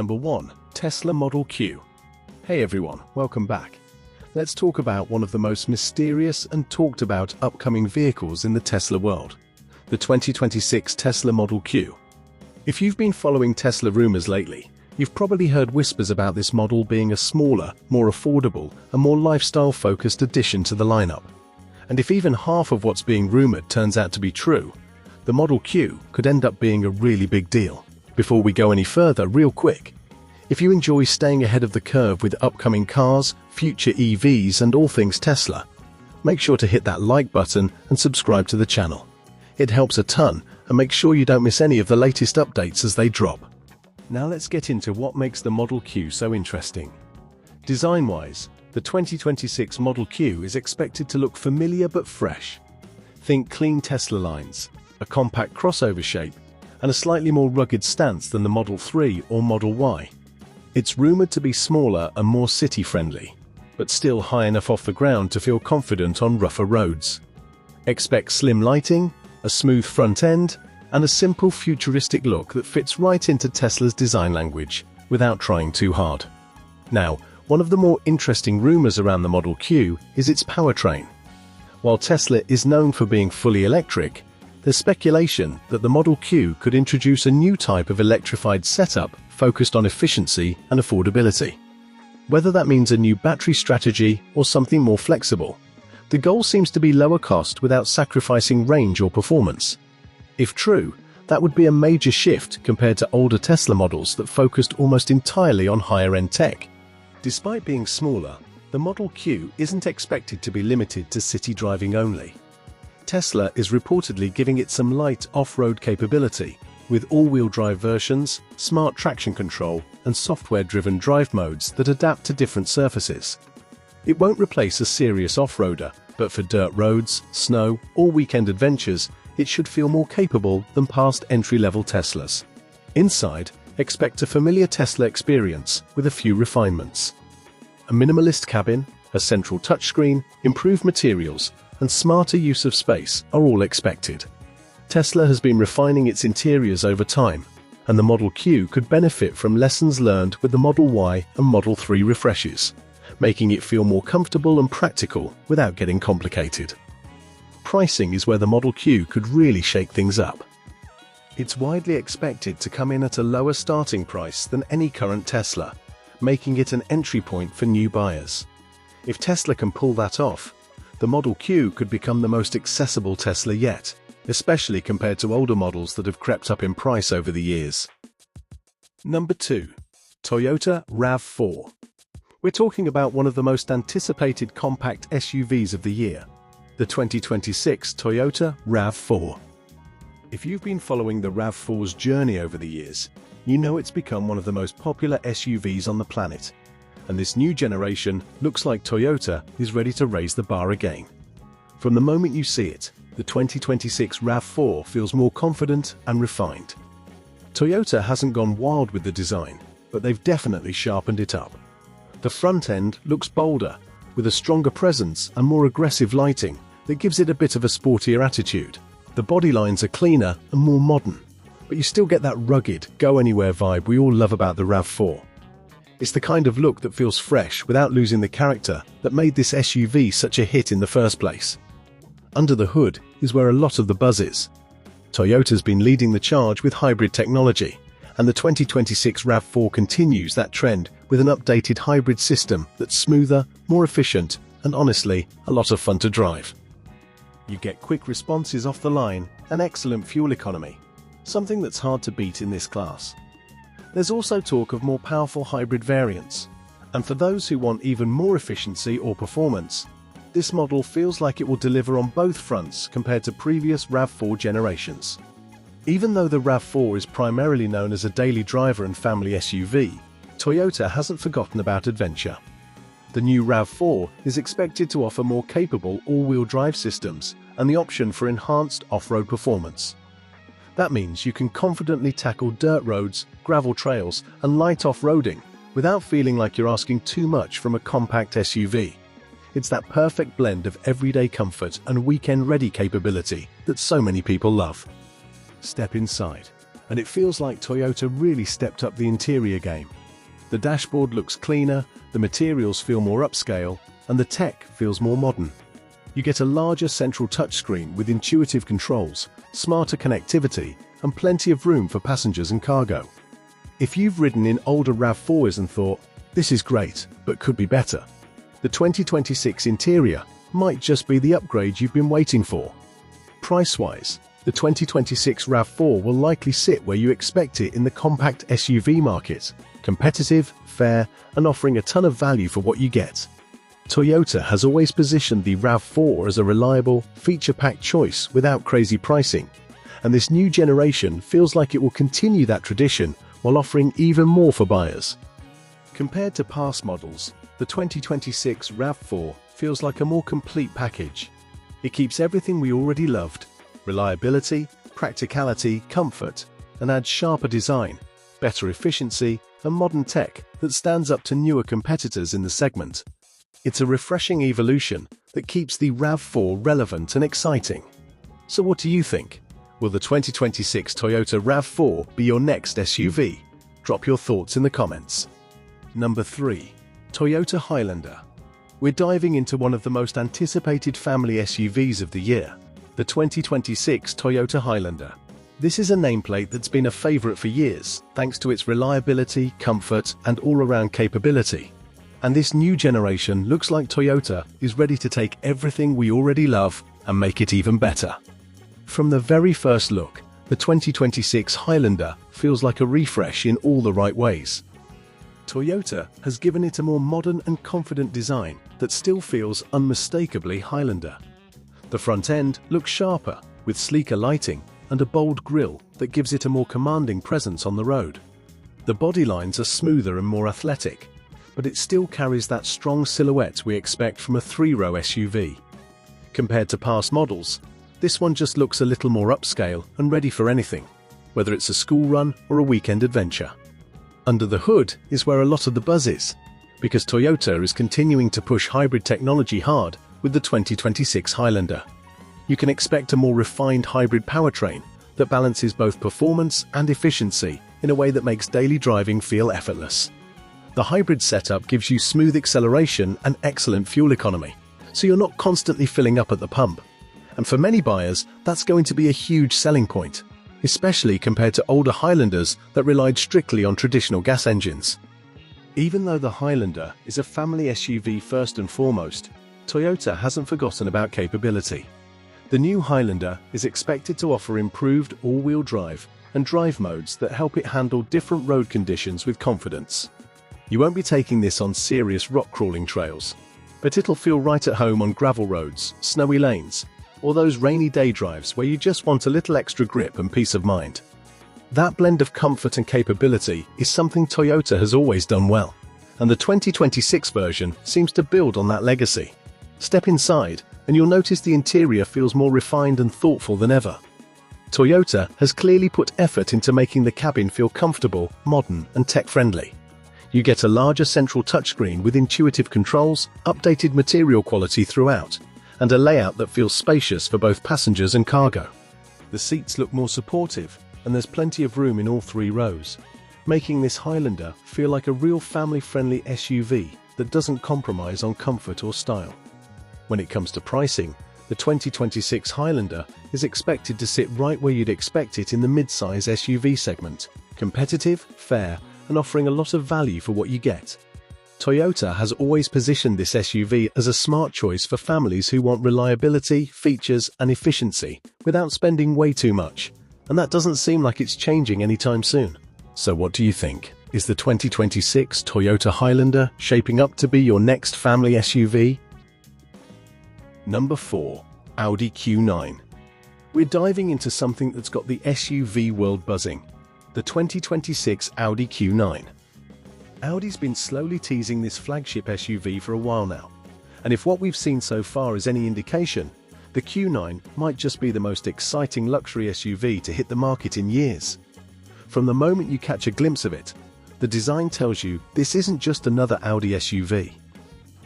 Number 1. Tesla Model Q. Hey everyone, welcome back. Let's talk about one of the most mysterious and talked about upcoming vehicles in the Tesla world, the 2026 Tesla Model Q. If you've been following Tesla rumors lately, you've probably heard whispers about this model being a smaller, more affordable, and more lifestyle-focused addition to the lineup. And if even half of what's being rumored turns out to be true, the Model Q could end up being a really big deal. Before we go any further, real quick, if you enjoy staying ahead of the curve with upcoming cars, future EVs, and all things Tesla, make sure to hit that like button and subscribe to the channel. It helps a ton, and make sure you don't miss any of the latest updates as they drop. Now let's get into what makes the Model Q so interesting. Design-wise, the 2026 Model Q is expected to look familiar but fresh. Think clean Tesla lines, a compact crossover shape, and a slightly more rugged stance than the Model 3 or Model Y. It's rumored to be smaller and more city-friendly, but still high enough off the ground to feel confident on rougher roads. Expect slim lighting, a smooth front end, and a simple futuristic look that fits right into Tesla's design language without trying too hard. Now, one of the more interesting rumors around the Model Q is its powertrain. While Tesla is known for being fully electric, there's speculation that the Model Q could introduce a new type of electrified setup focused on efficiency and affordability. Whether that means a new battery strategy or something more flexible, the goal seems to be lower cost without sacrificing range or performance. If true, that would be a major shift compared to older Tesla models that focused almost entirely on higher-end tech. Despite being smaller, the Model Q isn't expected to be limited to city driving only. Tesla is reportedly giving it some light off-road capability, with all-wheel drive versions, smart traction control, and software-driven drive modes that adapt to different surfaces. It won't replace a serious off-roader, but for dirt roads, snow, or weekend adventures, it should feel more capable than past entry-level Teslas. Inside, expect a familiar Tesla experience with a few refinements. A minimalist cabin, a central touchscreen, improved materials, and smarter use of space are all expected. Tesla has been refining its interiors over time, and the Model Q could benefit from lessons learned with the Model Y and Model 3 refreshes, making it feel more comfortable and practical without getting complicated. Pricing is where the Model Q could really shake things up. It's widely expected to come in at a lower starting price than any current Tesla, making it an entry point for new buyers. If Tesla can pull that off, the Model Q could become the most accessible Tesla yet, especially compared to older models that have crept up in price over the years. Number 2. Toyota RAV4. We're talking about one of the most anticipated compact SUVs of the year, the 2026 Toyota RAV4. If you've been following the RAV4's journey over the years, you know it's become one of the most popular SUVs on the planet. And this new generation looks like Toyota is ready to raise the bar again. From the moment you see it, the 2026 RAV4 feels more confident and refined. Toyota hasn't gone wild with the design, but they've definitely sharpened it up. The front end looks bolder, with a stronger presence and more aggressive lighting that gives it a bit of a sportier attitude. The body lines are cleaner and more modern, but you still get that rugged, go-anywhere vibe we all love about the RAV4. It's the kind of look that feels fresh without losing the character that made this SUV such a hit in the first place. Under the hood is where a lot of the buzz is. Toyota's been leading the charge with hybrid technology, and the 2026 RAV4 continues that trend with an updated hybrid system that's smoother, more efficient, and honestly, a lot of fun to drive. You get quick responses off the line and excellent fuel economy, something that's hard to beat in this class. There's also talk of more powerful hybrid variants, and for those who want even more efficiency or performance, this model feels like it will deliver on both fronts compared to previous RAV4 generations. Even though the RAV4 is primarily known as a daily driver and family SUV, Toyota hasn't forgotten about adventure. The new RAV4 is expected to offer more capable all-wheel drive systems and the option for enhanced off-road performance. That means you can confidently tackle dirt roads, gravel trails, and light off-roading without feeling like you're asking too much from a compact SUV. It's that perfect blend of everyday comfort and weekend-ready capability that so many people love. Step inside. and it feels like Toyota really stepped up the interior game. The dashboard looks cleaner, the materials feel more upscale, and the tech feels more modern. You get a larger central touchscreen with intuitive controls, smarter connectivity, and plenty of room for passengers and cargo. If you've ridden in older RAV4s and thought, "This is great, but could be better," the 2026 interior might just be the upgrade you've been waiting for. Price-wise, the 2026 RAV4 will likely sit where you expect it in the compact SUV market, competitive, fair, and offering a ton of value for what you get. Toyota has always positioned the RAV4 as a reliable, feature-packed choice without crazy pricing, and this new generation feels like it will continue that tradition while offering even more for buyers. Compared to past models, the 2026 RAV4 feels like a more complete package. It keeps everything we already loved: reliability, practicality, comfort, and adds sharper design, better efficiency, and modern tech that stands up to newer competitors in the segment. It's a refreshing evolution that keeps the RAV4 relevant and exciting. So what do you think? Will the 2026 Toyota RAV4 be your next SUV? Drop your thoughts in the comments. Number 3. Toyota Highlander. We're diving into one of the most anticipated family SUVs of the year, the 2026 Toyota Highlander. This is a nameplate that's been a favorite for years, thanks to its reliability, comfort, and all-around capability. And this new generation looks like Toyota is ready to take everything we already love and make it even better. From the very first look, the 2026 Highlander feels like a refresh in all the right ways. Toyota has given it a more modern and confident design that still feels unmistakably Highlander. The front end looks sharper, with sleeker lighting and a bold grille that gives it a more commanding presence on the road. The body lines are smoother and more athletic, but it still carries that strong silhouette we expect from a three-row SUV. Compared to past models, this one just looks a little more upscale and ready for anything, whether it's a school run or a weekend adventure. Under the hood is where a lot of the buzz is, because Toyota is continuing to push hybrid technology hard with the 2026 Highlander. You can expect a more refined hybrid powertrain that balances both performance and efficiency in a way that makes daily driving feel effortless. The hybrid setup gives you smooth acceleration and excellent fuel economy, so you're not constantly filling up at the pump. And for many buyers, that's going to be a huge selling point, especially compared to older Highlanders that relied strictly on traditional gas engines. Even though the Highlander is a family SUV first and foremost, Toyota hasn't forgotten about capability. The new Highlander is expected to offer improved all-wheel drive and drive modes that help it handle different road conditions with confidence. You won't be taking this on serious rock-crawling trails, but it'll feel right at home on gravel roads, snowy lanes, or those rainy day drives where you just want a little extra grip and peace of mind. That blend of comfort and capability is something Toyota has always done well, and the 2026 version seems to build on that legacy. Step inside, and you'll notice the interior feels more refined and thoughtful than ever. Toyota has clearly put effort into making the cabin feel comfortable, modern, and tech-friendly. You get a larger central touchscreen with intuitive controls, updated material quality throughout, and a layout that feels spacious for both passengers and cargo. The seats look more supportive, and there's plenty of room in all three rows, making this Highlander feel like a real family-friendly SUV that doesn't compromise on comfort or style. When it comes to pricing, the 2026 Highlander is expected to sit right where you'd expect it in the mid-size SUV segment, competitive, fair, and offering a lot of value for what you get. Toyota has always positioned this SUV as a smart choice for families who want reliability, features, and efficiency without spending way too much, and that doesn't seem like it's changing anytime soon. So what do you think? Is the 2026 Toyota Highlander shaping up to be your next family SUV? Number 4. Audi Q9. We're diving into something that's got the SUV world buzzing, the 2026 Audi Q9. Audi's been slowly teasing this flagship SUV for a while now, and if what we've seen so far is any indication, the Q9 might just be the most exciting luxury SUV to hit the market in years. From the moment you catch a glimpse of it, the design tells you this isn't just another Audi SUV.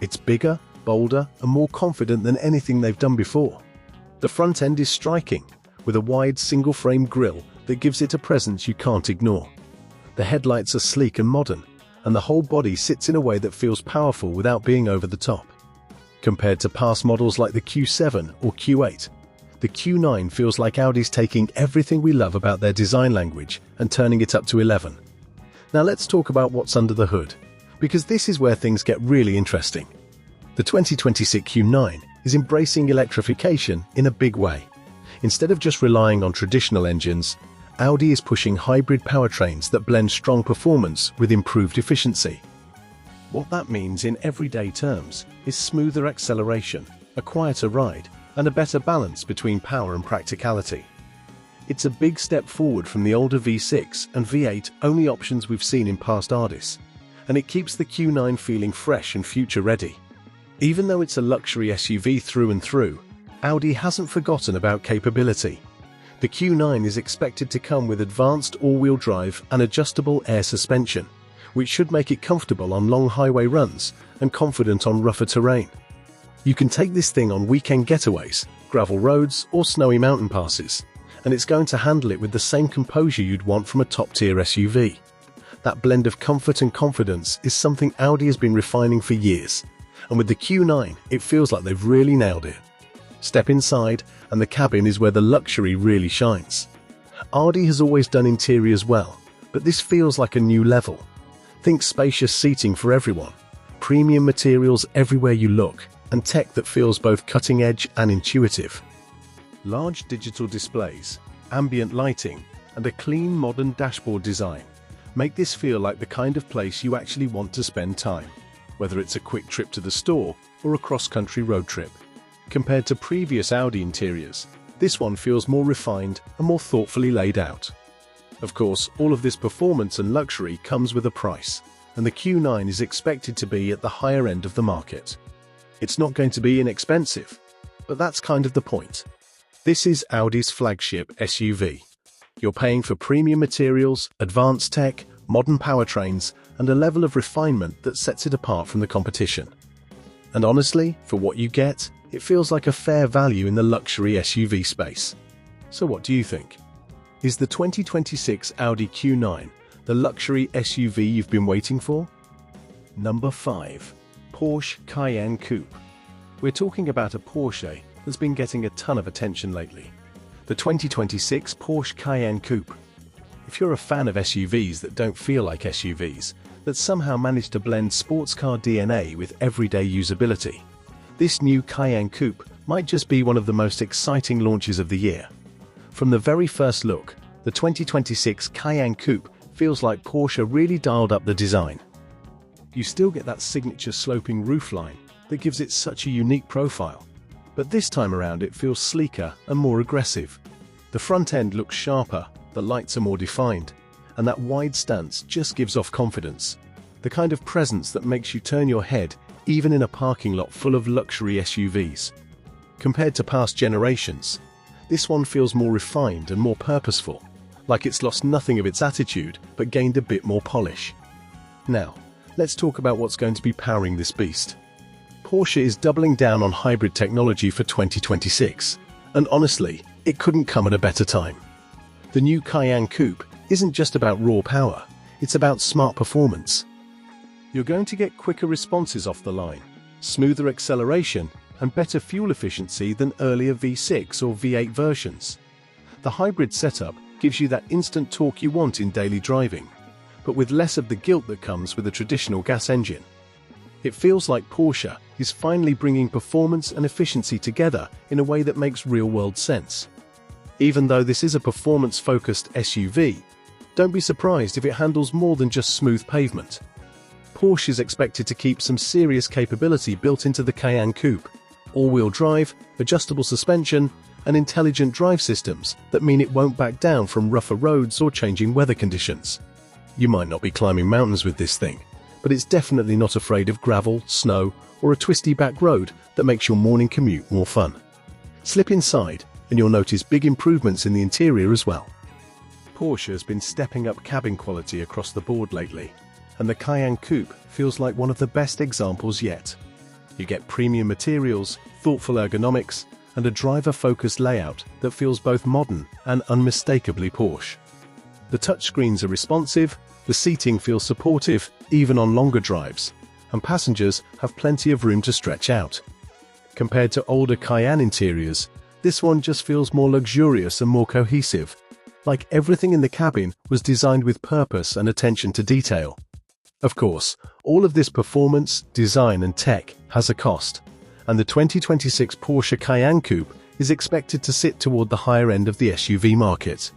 It's bigger, bolder, and more confident than anything they've done before. The front end is striking, with a wide single-frame grille that gives it a presence you can't ignore. The headlights are sleek and modern, and the whole body sits in a way that feels powerful without being over the top. Compared to past models like the Q7 or Q8, the Q9 feels like Audi's taking everything we love about their design language and turning it up to 11. Now let's talk about what's under the hood, because this is where things get really interesting. The 2026 Q9 is embracing electrification in a big way. Instead of just relying on traditional engines, Audi is pushing hybrid powertrains that blend strong performance with improved efficiency. What that means in everyday terms is smoother acceleration, a quieter ride, and a better balance between power and practicality. It's a big step forward from the older V6 and V8 only options we've seen in past Audis, and it keeps the Q9 feeling fresh and future-ready. Even though it's a luxury SUV through and through, Audi hasn't forgotten about capability. The Q9 is expected to come with advanced all-wheel drive and adjustable air suspension, which should make it comfortable on long highway runs and confident on rougher terrain. You can take this thing on weekend getaways, gravel roads, or snowy mountain passes, and it's going to handle it with the same composure you'd want from a top-tier SUV. That blend of comfort and confidence is something Audi has been refining for years, and with the Q9, it feels like they've really nailed it. Step inside, and the cabin is where the luxury really shines. Audi has always done interiors well, but this feels like a new level. Think spacious seating for everyone, premium materials everywhere you look, and tech that feels both cutting-edge and intuitive. Large digital displays, ambient lighting, and a clean modern dashboard design make this feel like the kind of place you actually want to spend time, whether it's a quick trip to the store or a cross-country road trip. Compared to previous Audi interiors, this one feels more refined and more thoughtfully laid out. Of course, all of this performance and luxury comes with a price, and the Q9 is expected to be at the higher end of the market. It's not going to be inexpensive, but that's kind of the point. This is Audi's flagship SUV. You're paying for premium materials, advanced tech, modern powertrains, and a level of refinement that sets it apart from the competition. And honestly, for what you get, it feels like a fair value in the luxury SUV space. So what do you think? Is the 2026 Audi Q9 the luxury SUV you've been waiting for? Number 5. Porsche Cayenne Coupe. We're talking about a Porsche that's been getting a ton of attention lately. The 2026 Porsche Cayenne Coupe. If you're a fan of SUVs that don't feel like SUVs, that somehow manage to blend sports car DNA with everyday usability, this new Cayenne Coupe might just be one of the most exciting launches of the year. From the very first look, the 2026 Cayenne Coupe feels like Porsche really dialed up the design. You still get that signature sloping roofline that gives it such a unique profile, but this time around it feels sleeker and more aggressive. The front end looks sharper, the lights are more defined, and that wide stance just gives off confidence, the kind of presence that makes you turn your head even in a parking lot full of luxury SUVs. Compared to past generations, this one feels more refined and more purposeful, like it's lost nothing of its attitude but gained a bit more polish. Now, let's talk about what's going to be powering this beast. Porsche is doubling down on hybrid technology for 2026, and honestly, it couldn't come at a better time. The new Cayenne Coupe isn't just about raw power, it's about smart performance. You're going to get quicker responses off the line, smoother acceleration, and better fuel efficiency than earlier V6 or V8 versions. The hybrid setup gives you that instant torque you want in daily driving, but with less of the guilt that comes with a traditional gas engine. It feels like Porsche is finally bringing performance and efficiency together in a way that makes real-world sense. Even though this is a performance-focused SUV, don't be surprised if it handles more than just smooth pavement. Porsche is expected to keep some serious capability built into the Cayenne Coupe: all-wheel drive, adjustable suspension, and intelligent drive systems that mean it won't back down from rougher roads or changing weather conditions. You might not be climbing mountains with this thing, but it's definitely not afraid of gravel, snow, or a twisty back road that makes your morning commute more fun. Slip inside, and you'll notice big improvements in the interior as well. Porsche has been stepping up cabin quality across the board lately, and the Cayenne Coupe feels like one of the best examples yet. You get premium materials, thoughtful ergonomics, and a driver-focused layout that feels both modern and unmistakably Porsche. The touchscreens are responsive, the seating feels supportive, even on longer drives, and passengers have plenty of room to stretch out. Compared to older Cayenne interiors, this one just feels more luxurious and more cohesive, like everything in the cabin was designed with purpose and attention to detail. Of course, all of this performance, design and tech has a cost, and the 2026 Porsche Cayenne Coupe is expected to sit toward the higher end of the SUV market.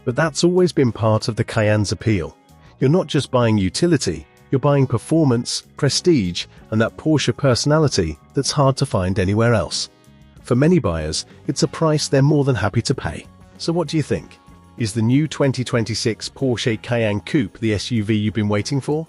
But that's always been part of the Cayenne's appeal. You're not just buying utility, you're buying performance, prestige, and that Porsche personality that's hard to find anywhere else. For many buyers, it's a price they're more than happy to pay. So what do you think? Is the new 2026 Porsche Cayenne Coupe the SUV you've been waiting for?